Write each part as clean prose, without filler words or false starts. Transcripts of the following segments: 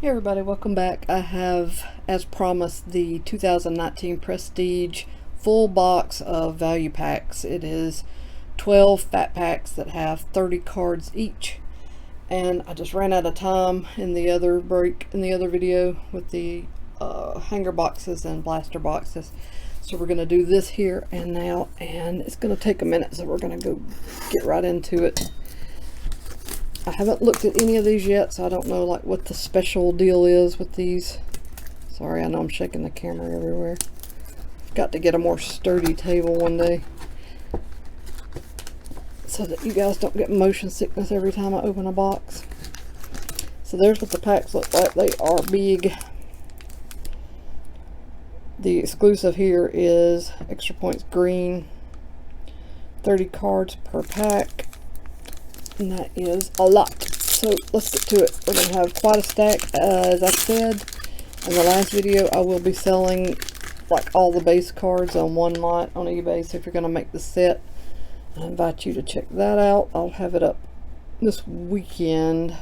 Hey everybody, welcome back. I have, as promised, the 2019 Prestige full box of value packs. It is 12 fat packs that have 30 cards each. And I just ran out of time in the other video with the hanger boxes and blaster boxes. So we're going to do this here and now, and it's going to take a minute, so we're going to go get right into it. I haven't looked at any of these yet, so I don't know like what the special deal is with these. Sorry, I know I'm shaking the camera everywhere. Got to get a more sturdy table one day so that you guys don't get motion sickness every time I open a box. So there's what the packs look like. They are big. The exclusive here is Extra Points Green. 30 cards per pack. And that is a lot. So let's get to it. We're going to have quite a stack. As I said in the last video, I will be selling like all the base cards on one lot on eBay. So if you're going to make the set, I invite you to check that out. I'll have it up this weekend.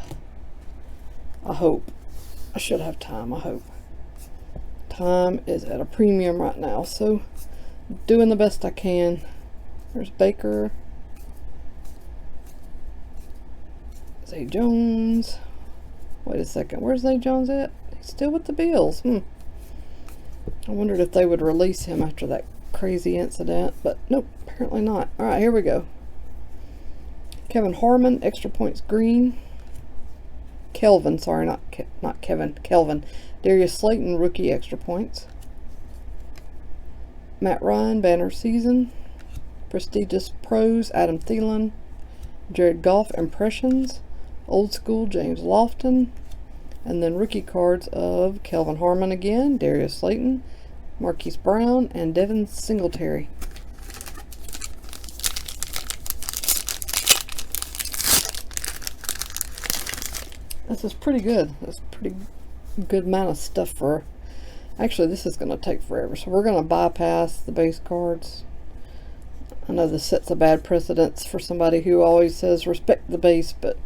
I hope. I should have time, I hope. Time is at a premium right now, so doing the best I can. There's Baker. Zay Jones. Wait a second, where's Zay Jones at? He's still with the Bills. I wondered if they would release him after that crazy incident, but nope, apparently not. Alright, here we go. Kevin Harmon, Extra Points Green. Kelvin, sorry, not Kevin, Kelvin. Darius Slayton, Rookie Extra Points. Matt Ryan, Banner Season. Prestigious Pros, Adam Thielen. Jared Goff, Impressions. Old School, James Lofton. And then rookie cards of Kelvin Harmon again, Darius Slayton, Marquise Brown, and Devin Singletary. This is pretty good. That's a pretty good amount of stuff for... Actually, this is going to take forever, so we're going to bypass the base cards. I know this sets a bad precedence for somebody who always says respect the base, but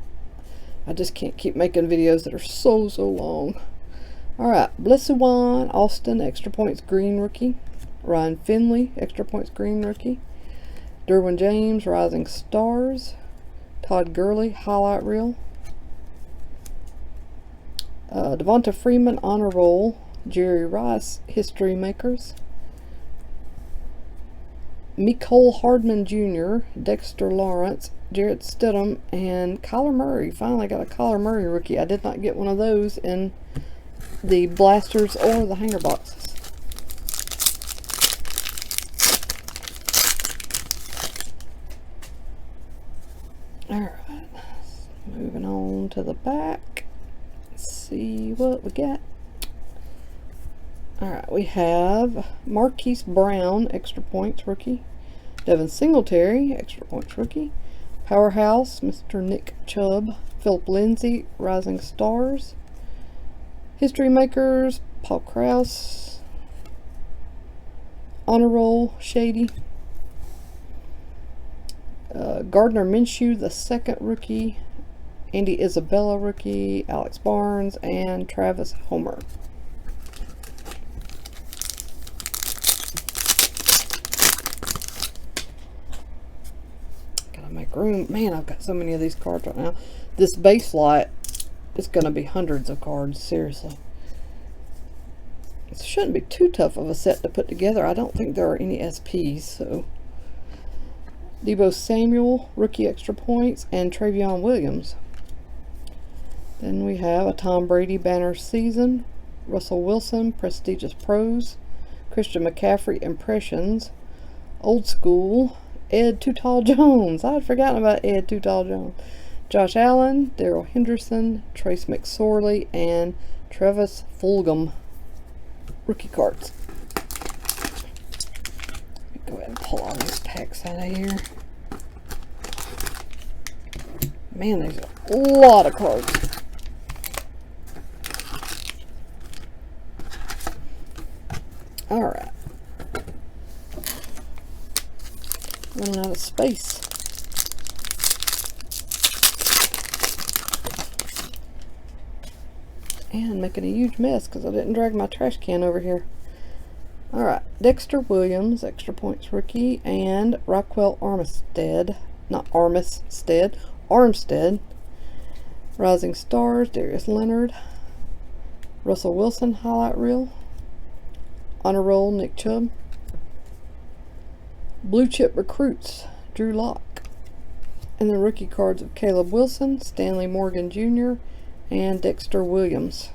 I just can't keep making videos that are so long. Alright, Blessuwan, Austin, Extra Points Green Rookie. Ryan Finley, Extra Points Green Rookie. Derwin James, Rising Stars. Todd Gurley, Highlight Reel. Devonta Freeman, Honor Roll. Jerry Rice, History Makers. Mecole Hardman Jr., Dexter Lawrence, Jarrett Stidham, and Kyler Murray. Finally got a Kyler Murray rookie. I did not get one of those in the blasters or the hanger boxes. Alright, moving on to the back. Let's see what we got. Alright, we have Marquise Brown, Extra Points Rookie. Devin Singletary, Extra Points Rookie. Powerhouse, Mr. Nick Chubb. Philip Lindsay, Rising Stars. History Makers, Paul Krause. Honor Roll, Shady. Gardner Minshew, the second rookie. Andy Isabella rookie. Alex Barnes, and Travis Homer. Make room. Man, I've got so many of these cards right now. This base lot is going to be hundreds of cards, seriously. It shouldn't be too tough of a set to put together. I don't think there are any SPs, so. Deebo Samuel, Rookie Extra Points, and Travion Williams. Then we have a Tom Brady Banner Season, Russell Wilson, Prestigious Pros, Christian McCaffrey Impressions, Old School, Ed Too Tall Jones. I had forgotten about Ed Too Tall Jones. Josh Allen, Daryl Henderson, Trace McSorley, and Travis Fulgham rookie cards. Let me go ahead and pull all these packs out of here. Man, there's a lot of cards. Alright. Running out of space. and making a huge mess because I didn't drag my trash can over here. Alright, Dexter Williams, extra points rookie, and Rockwell Armstead, not Armstead, Armstead. Rising Stars, Darius Leonard. Russell Wilson, highlight reel. Honor roll, Nick Chubb. Blue chip recruits, Drew Lock. And the rookie cards of Caleb Wilson, Stanley Morgan Jr., and Dexter Williams.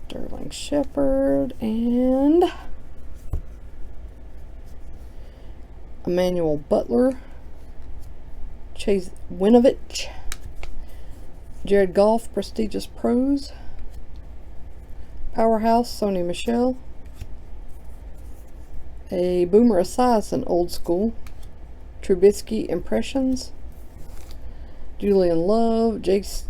Sterling Shepard and Emmanuel Butler, Chase Winovich, Jared Goff, Prestigious Pros, Powerhouse, Sony Michel, a Boomer Esiason, Old School, Trubisky Impressions, Julian Love, Jace,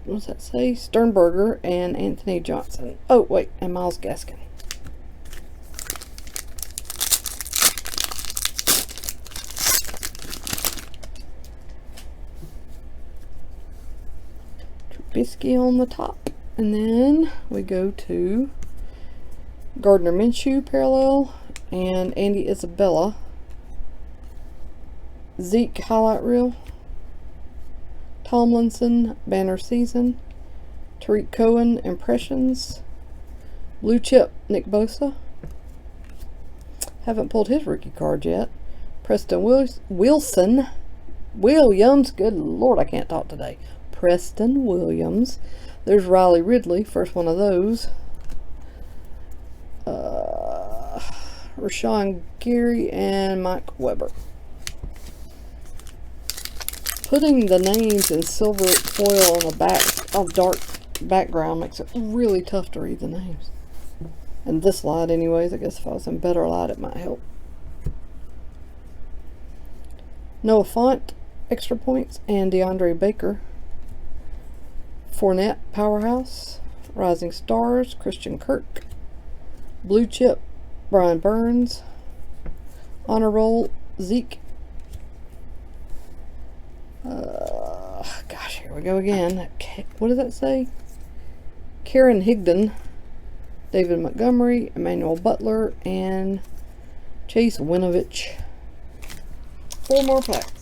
what does that say? Sternberger, and Anthony Johnson. Oh, wait, and Myles Gaskin. Trubisky on the top. And then we go to Gardner Minshew parallel and Andy Isabella. Zeke highlight reel. Tomlinson banner season. Tariq Cohen impressions. Blue chip Nick Bosa. Haven't pulled his rookie card yet. Preston Williams. Good Lord, I can't talk today. Preston Williams. There's Riley Ridley, first one of those. Rashawn Gary and Mike Weber. Putting the names in silver foil on a dark background makes it really tough to read the names. And this light anyways, I guess if I was in better light it might help. Noah Font, extra points, and DeAndre Baker. Fournette, Powerhouse. Rising Stars, Christian Kirk. Blue chip, Brian Burns. Honor roll, Zeke. Gosh, here we go again. What does that say? Karen Higdon, David Montgomery, Emmanuel Butler, and Chase Winovich. 4 more packs.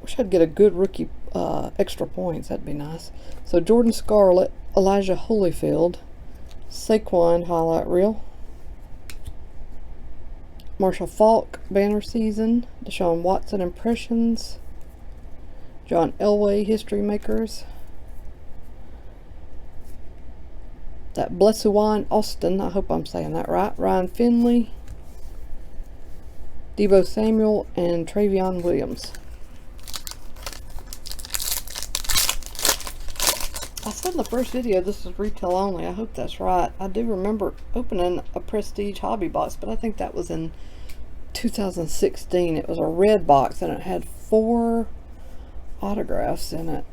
Wish I'd get a good rookie extra points. That'd be nice. So Jordan Scarlett, Elijah Holyfield, Saquon highlight reel, Marshall Faulk banner season, Deshaun Watson impressions, John Elway history makers, that Blessuan Austin, I hope I'm saying that right, Ryan Finley, Deebo Samuel, and Travion Williams. I said in the first video this is retail only. I hope that's right. I do remember opening a Prestige hobby box, but I think that was in 2016. It was a red box and it had 4 autographs in it.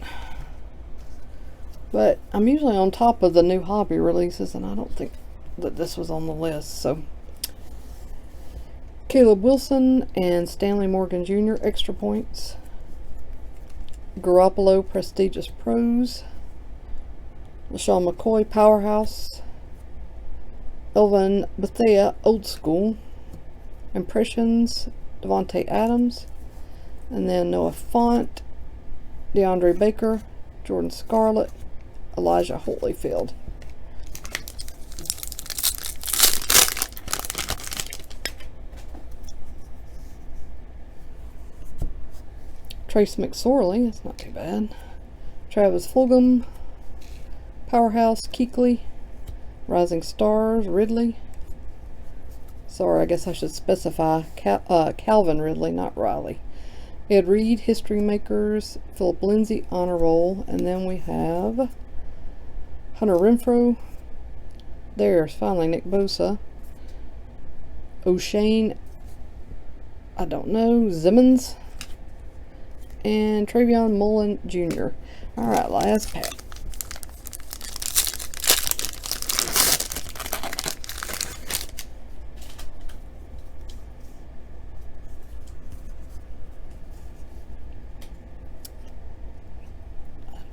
But I'm usually on top of the new hobby releases, and I don't think that this was on the list. So Caleb Wilson and Stanley Morgan Jr. extra points. Garoppolo Prestigious Pros. LaShawn McCoy Powerhouse. Elvin Bethea Old School. Impressions Devontae Adams. And then Noah Font, DeAndre Baker, Jordan Scarlett, Elijah Holyfield. Trace McSorley, that's not too bad. Travis Fulgham, Powerhouse, Kuechly, Rising Stars, Ridley. Sorry, I guess I should specify Calvin Ridley, not Riley. Ed Reed, History Makers, Philip Lindsay, Honor Roll, and then we have Hunter Renfrow. There's finally Nick Bosa. O'Shane, I don't know, Simmons, and Travion Mullen Jr. Alright, last pack.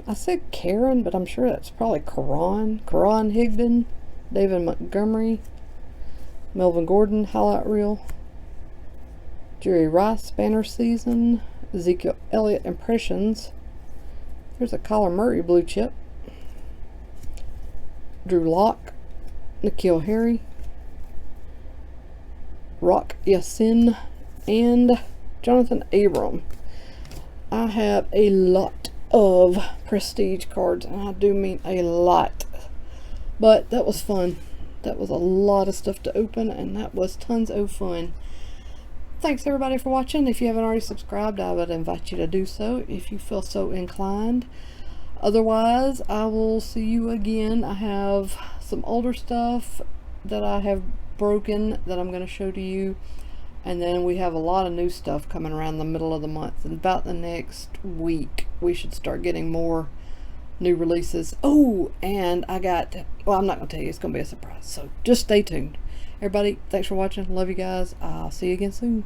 I said Karen, but I'm sure that's probably Karan Higdon, David Montgomery, Melvin Gordon, highlight reel, Jerry Rice, banner season, Ezekiel Elliott, impressions. There's a Kyler Murray blue chip, Drew Lock, N'Keal Harry, Rock Yassin, and Jonathan Abram. I have a lot of prestige cards, and I do mean a lot, but that was fun. That was a lot of stuff to open, and that was tons of fun. Thanks everybody for watching. If you haven't already subscribed, I would invite you to do so if you feel so inclined. Otherwise, I will see you again. I have some older stuff that I have broken that I'm going to show to you. And then we have a lot of new stuff coming around the middle of the month. And about the next week, we should start getting more new releases. Oh, and I got, well, I'm not going to tell you. It's going to be a surprise. So just stay tuned. Everybody, thanks for watching. Love you guys. I'll see you again soon.